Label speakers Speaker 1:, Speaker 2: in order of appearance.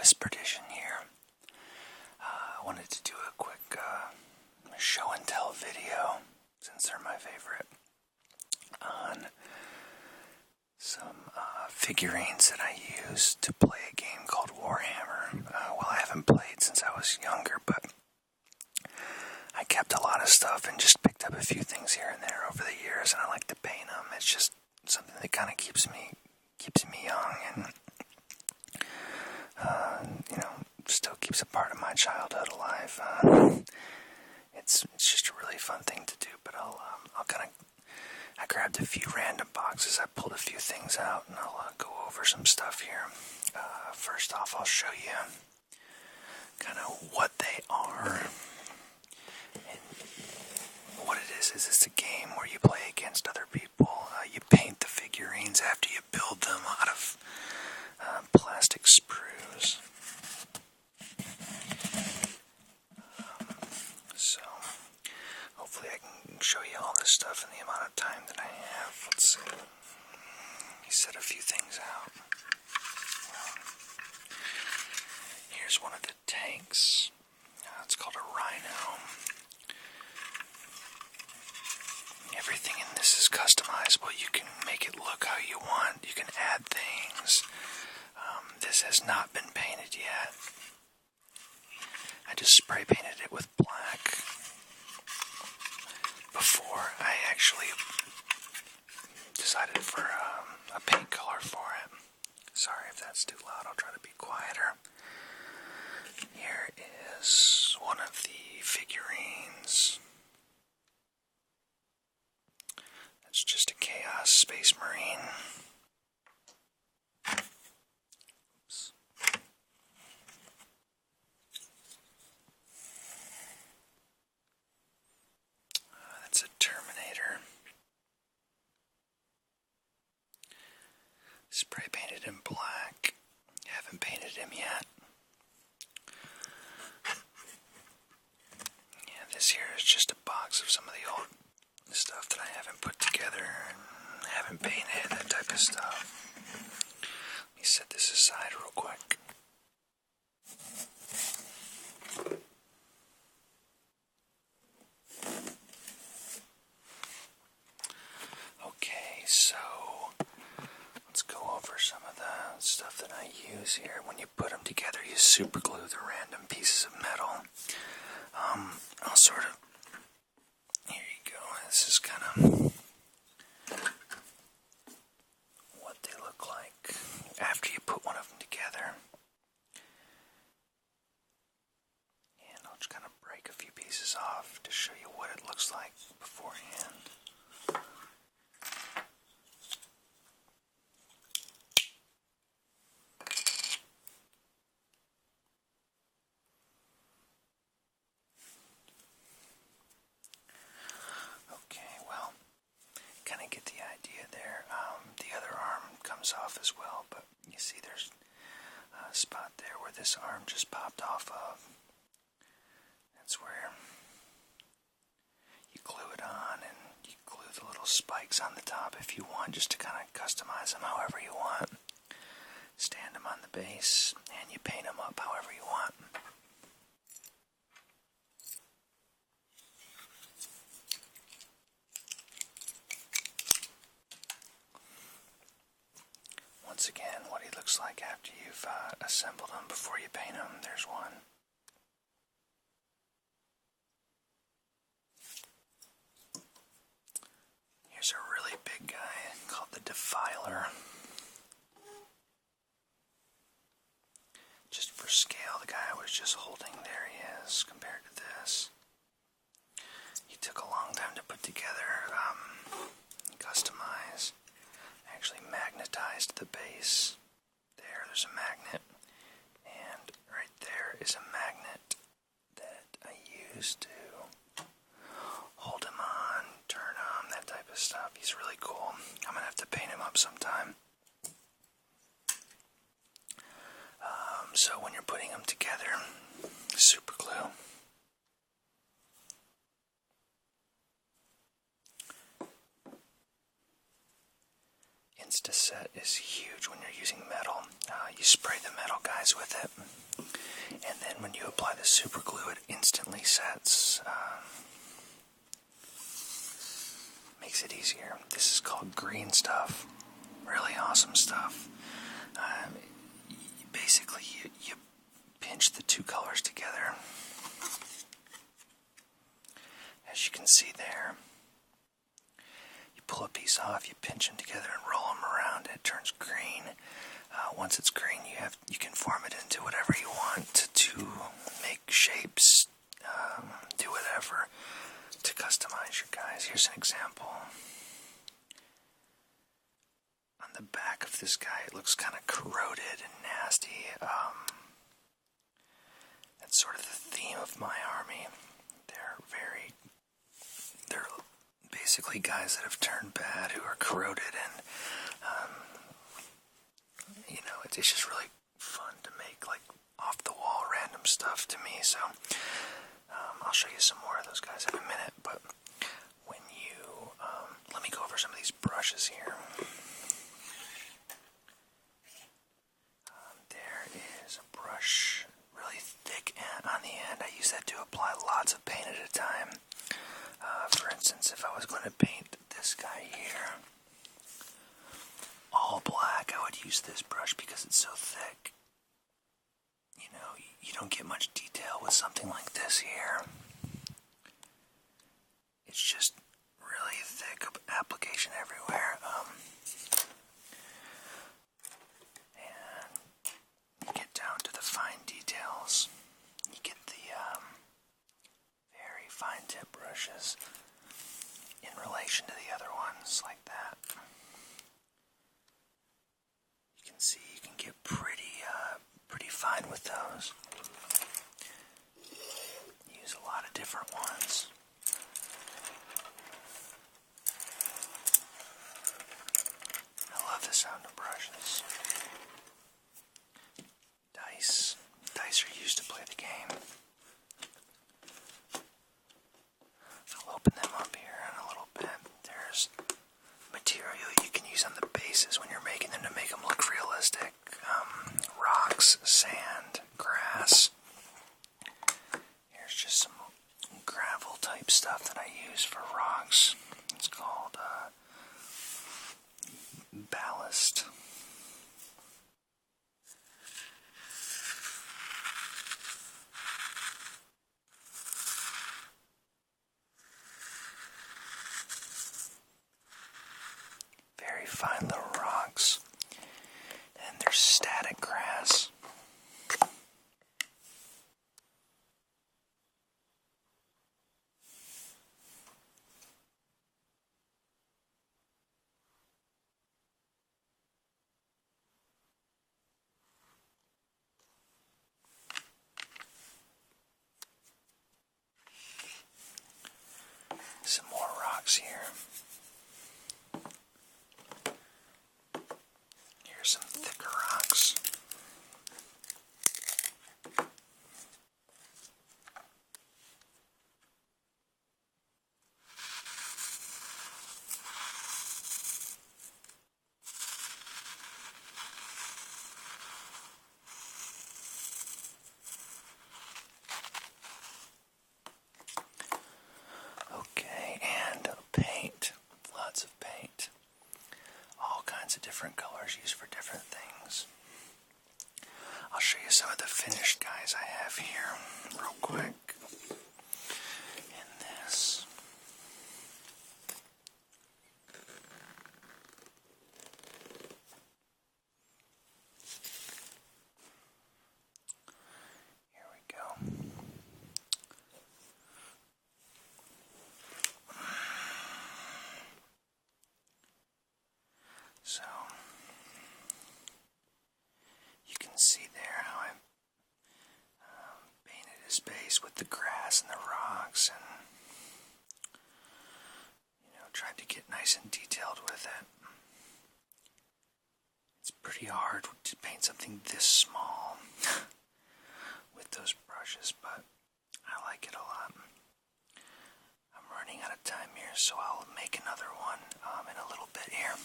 Speaker 1: Whisperedition here. I wanted to do a quick show and tell video, since they're my favorite, on some figurines that I use to play a game called Warhammer. Well, I haven't played since I was younger, but I kept a lot of stuff and just picked up a few things here and there over the years, and I like to paint them. It's just something that kind of keeps me young and still keeps a part of my childhood alive. It's just a really fun thing to do. But I grabbed a few random boxes. I pulled a few things out, and I'll go over some stuff here. First off, I'll show you kind of what they are. And what it is it's a game where you play against other people. You paint the figurines after you build them out of plastic sprues. So, hopefully I can show you all this stuff in the amount of time that I have. Let's see. Let me set a few things out. Here's one of the tanks. It's called a Rhino. Everything in this is customizable. You can make it look how you want. You can add things. This has not been painted yet. I just spray painted it with black before I actually decided for a paint color for it. Sorry if that's too loud. I'll try to be quieter. Here is one of the figurines. It's just a Chaos Space Marine. Oops. That's a Terminator. Spray painted in black. Haven't painted him yet. Yeah, this here is just a box of some of the old stuff that I haven't put together and haven't painted, that type of stuff. Let me set this aside real quick. Okay, so let's go over some of the stuff that I use here. When you put them together, you super glue the random pieces of metal. I'll sort of, here you go, this is kind of what they look like after you put one of them together. And I'll just kind of break a few pieces off to show you what it looks like beforehand. Get the idea there. The other arm comes off as well, but you see there's a spot there where this arm just popped off of. That's where you glue it on, and you glue the little spikes on the top if you want, just to kind of customize them however you want. Stand them on the base, and you paint them up however you want. Once again, what he looks like after you've assembled them before you paint them. There's one. Here's a really big guy called the Defiler. Just for scale, the guy I was just holding, there he is, compared to this. He took a long time to put together, customize. Actually magnetized the base. There's a magnet, and right there is a magnet that I use to hold him on, turn on, that type of stuff. He's really cool. I'm gonna have to paint him up sometime. So when you're putting them together, super glue. set is huge when you're using metal. You spray the metal guys with it, and then when you apply the super glue, it instantly sets. Makes it easier. This is called green stuff. Really awesome stuff. Basically, you pinch the two colors together. As you can see there, you pull a piece off, you pinch them together and roll them around. It turns green. Once it's green, you can form it into whatever you want to make shapes, do whatever to customize your guys. Here's an example. On the back of this guy, it looks kind of corroded and nasty. That's sort of the theme of my army. They're basically guys that have turned bad, who are corroded, and it's just really fun to make, like, off-the-wall random stuff to me. So I'll show you some more of those guys in a minute, but when you let me go over some of these brushes here. There is a brush, really thick, and on the end I use that to apply lots of paint at a time. For instance, if I was going to paint this guy here all black, I would use this brush because it's so thick. You don't get much detail with something like this here. It's just really thick application everywhere. And you get down to the fine details. You get the very fine tip brushes in relation to the other ones, like that. You can see you can get pretty fine with those. Use a lot of different ones. I love the sound of brushes. Dice. Dice are used to play the game. I'll open them up here in a little bit. There's material you can use on the bases when you're making them to make them look realistic. Rocks, sand, grass. Here's just some gravel type stuff that I use for rocks. It's called ballast. Very fine little rocks. And there's static grass. Some more rocks here. Here's some thicker rocks. Okay, and paint. Lots of paint. All kinds of different colors used for different things. I'll show you some of the finished guys I have here real quick. In this. Here we go. So, you can see there how I painted his base with the grass and the rocks, and tried to get nice and detailed with it. It's pretty hard to paint something this small with those brushes, but I like it a lot. I'm running out of time here, so I'll make another one in a little bit here.